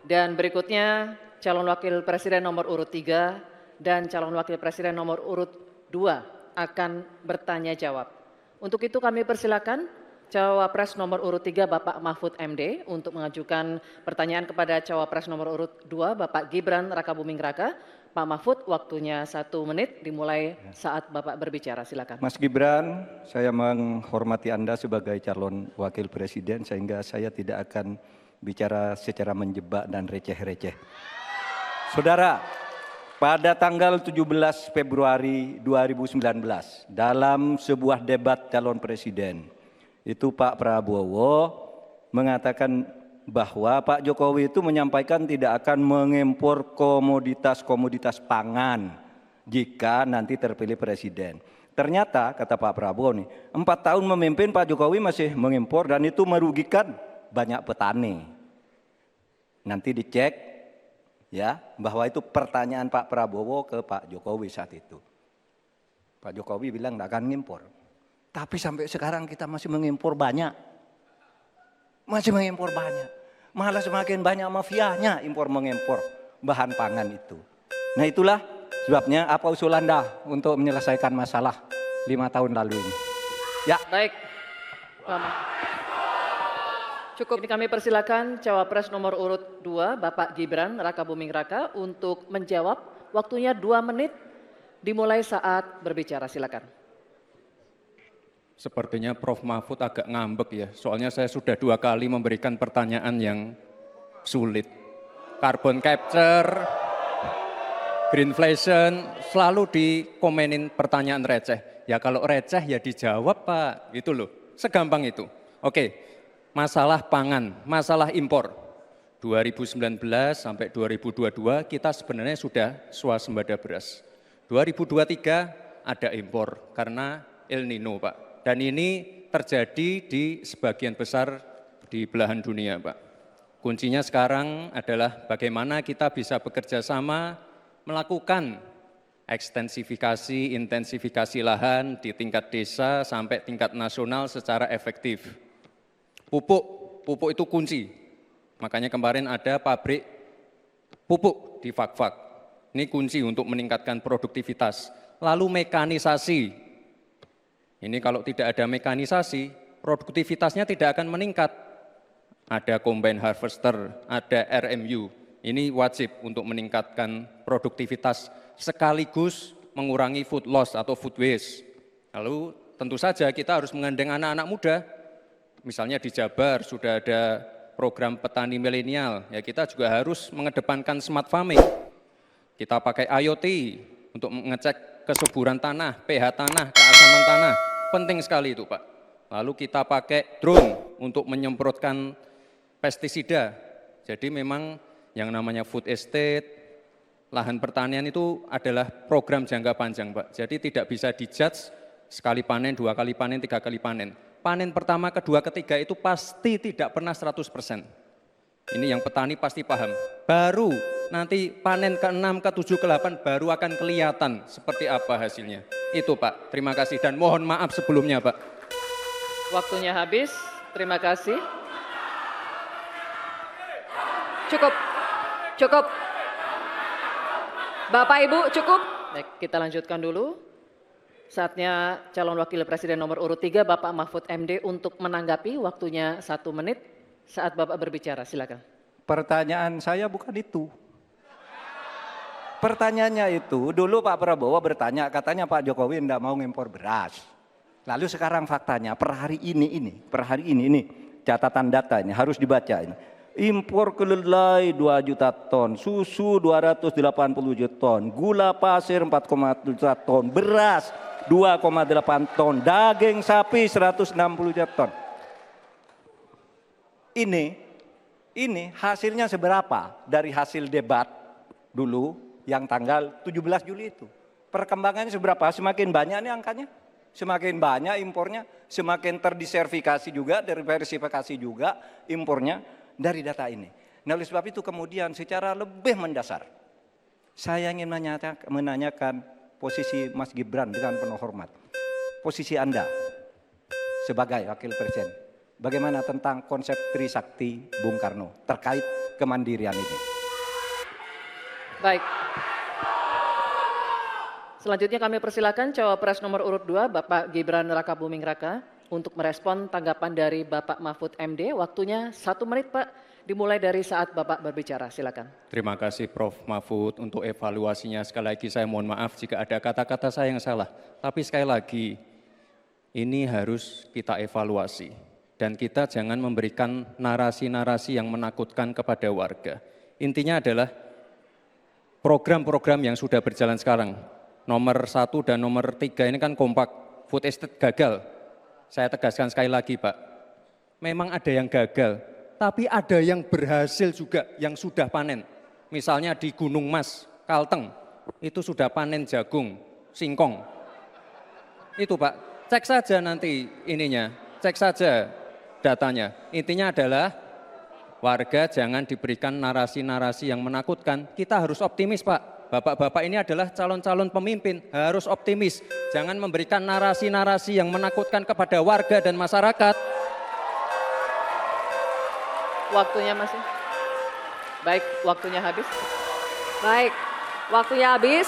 Dan berikutnya calon wakil presiden nomor urut 3 dan calon wakil presiden nomor urut 2 akan bertanya jawab. Untuk itu kami persilakan Cawapres nomor urut 3 Bapak Mahfud MD untuk mengajukan pertanyaan kepada Cawapres nomor urut 2 Bapak Gibran Rakabuming Raka. Pak Mahfud, waktunya 1 menit dimulai saat Bapak berbicara. Silakan. Mas Gibran, saya menghormati Anda sebagai calon wakil presiden sehingga saya tidak akan bicara secara menjebak dan receh-receh. Saudara, pada tanggal 17 Februari 2019 dalam sebuah debat calon presiden, itu Pak Prabowo mengatakan bahwa Pak Jokowi itu menyampaikan tidak akan mengimpor komoditas-komoditas pangan jika nanti terpilih presiden. Ternyata kata Pak Prabowo nih, 4 tahun memimpin Pak Jokowi masih mengimpor dan itu merugikan banyak petani. Nanti dicek ya bahwa itu pertanyaan Pak Prabowo ke Pak Jokowi saat itu. Pak Jokowi bilang tidak akan ngimpor. Tapi sampai sekarang kita masih mengimpor banyak. Masih mengimpor banyak. Malah semakin banyak mafianya impor-mengimpor bahan pangan itu. Nah itulah sebabnya apa usul Anda untuk menyelesaikan masalah 5 tahun lalu ini. Ya. Baik. Cukup. Ini kami persilakan Cawapres nomor urut 2 Bapak Gibran Rakabuming Raka untuk menjawab. Waktunya 2 menit dimulai saat berbicara. Silakan. Sepertinya Prof. Mahfud agak ngambek ya, soalnya saya sudah 2 kali memberikan pertanyaan yang sulit. Carbon capture, greenflation, selalu dikomenin pertanyaan receh. Ya kalau receh ya dijawab Pak, gitu loh, segampang itu. Oke, masalah pangan, masalah impor. 2019 sampai 2022 kita sebenarnya sudah swasembada beras. 2023 ada impor karena El Nino Pak. Dan ini terjadi di sebagian besar di belahan dunia Pak. Kuncinya sekarang adalah bagaimana kita bisa bekerja sama melakukan ekstensifikasi, intensifikasi lahan di tingkat desa sampai tingkat nasional secara efektif. Pupuk itu kunci. Makanya kemarin ada pabrik pupuk di Fak-Fak. Ini kunci untuk meningkatkan produktivitas. Lalu mekanisasi. Ini kalau tidak ada mekanisasi, produktivitasnya tidak akan meningkat. Ada combine harvester, ada RMU. Ini wajib untuk meningkatkan produktivitas sekaligus mengurangi food loss atau food waste. Lalu tentu saja kita harus menggandeng anak-anak muda. Misalnya di Jabar sudah ada program petani milenial, ya kita juga harus mengedepankan smart farming. Kita pakai IoT untuk mengecek kesuburan tanah, pH tanah, keasaman tanah. Penting sekali itu Pak. Lalu kita pakai drone untuk menyemprotkan pestisida. Jadi memang yang namanya food estate, lahan pertanian itu adalah program jangka panjang Pak. Jadi tidak bisa dijudge sekali panen, 2 kali panen, 3 kali panen. Panen pertama, kedua, ketiga itu pasti tidak pernah 100%. Ini yang petani pasti paham. Baru nanti panen ke-6, ke-7, ke-8 baru akan kelihatan seperti apa hasilnya. Itu Pak, terima kasih dan mohon maaf sebelumnya Pak. Waktunya habis, terima kasih. Cukup. Bapak Ibu cukup. Baik, kita lanjutkan dulu. Saatnya calon wakil presiden nomor urut 3 Bapak Mahfud MD untuk menanggapi, waktunya 1 menit saat Bapak berbicara. Silakan. Pertanyaan saya bukan itu. Pertanyaannya itu, dulu Pak Prabowo bertanya, katanya Pak Jokowi tidak mau ngimpor beras. Lalu sekarang faktanya, per hari ini, catatan data ini harus dibaca ini. Impor kedelai 2 juta ton, susu 280 juta ton, gula pasir 4,1 juta ton, beras 2,8 ton, daging sapi 160 juta ton. Ini hasilnya seberapa dari hasil debat dulu yang tanggal 17 Juli itu. Perkembangannya seberapa? Semakin banyak nih angkanya. Semakin banyak impornya, semakin terdiversifikasi juga, diversifikasi juga impornya dari data ini. Nah oleh sebab itu kemudian secara lebih mendasar, saya ingin menanyakan posisi Mas Gibran dengan penuh hormat. Posisi Anda sebagai wakil presiden, bagaimana tentang konsep Trisakti Bung Karno terkait kemandirian ini. Baik. Selanjutnya kami persilakan cawapres nomor urut 2 Bapak Gibran Rakabuming Raka untuk merespon tanggapan dari Bapak Mahfud MD. Waktunya 1 menit Pak, dimulai dari saat Bapak berbicara. Silakan. Terima kasih Prof. Mahfud untuk evaluasinya. Sekali lagi saya mohon maaf jika ada kata-kata saya yang salah. Tapi sekali lagi, ini harus kita evaluasi. Dan kita jangan memberikan narasi-narasi yang menakutkan kepada warga. Intinya adalah program-program yang sudah berjalan sekarang. Nomor 1 dan nomor 3 ini kan kompak, food estate gagal. Saya tegaskan sekali lagi Pak, memang ada yang gagal, tapi ada yang berhasil juga yang sudah panen. Misalnya di Gunung Mas, Kalteng, itu sudah panen jagung, singkong. Itu Pak, cek saja nanti ininya, cek saja datanya. Intinya adalah warga jangan diberikan narasi-narasi yang menakutkan, kita harus optimis Pak. Bapak-bapak ini adalah calon-calon pemimpin, harus optimis. Jangan memberikan narasi-narasi yang menakutkan kepada warga dan masyarakat. Waktunya masih. Baik, waktunya habis. Baik, waktunya habis.